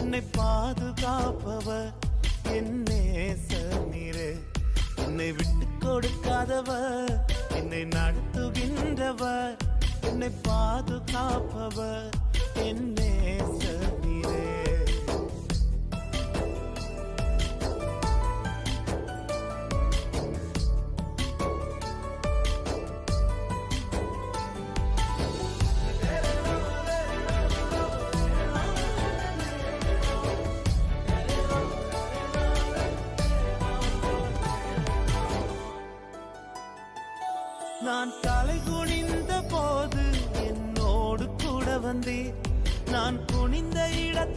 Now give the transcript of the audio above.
என்னை பாதுகாப்பவர் என் நேசநீரே. என்னை விட்டு கொடுக்காதவர், என்னை நடத்துகின்றவர், என்னை பாதுகாப்பவர் என் நேசநீரே. நான் தலை குனிந்த போது என்னோடு கூட வந்தீர். நான் குனிந்த இடத்தில்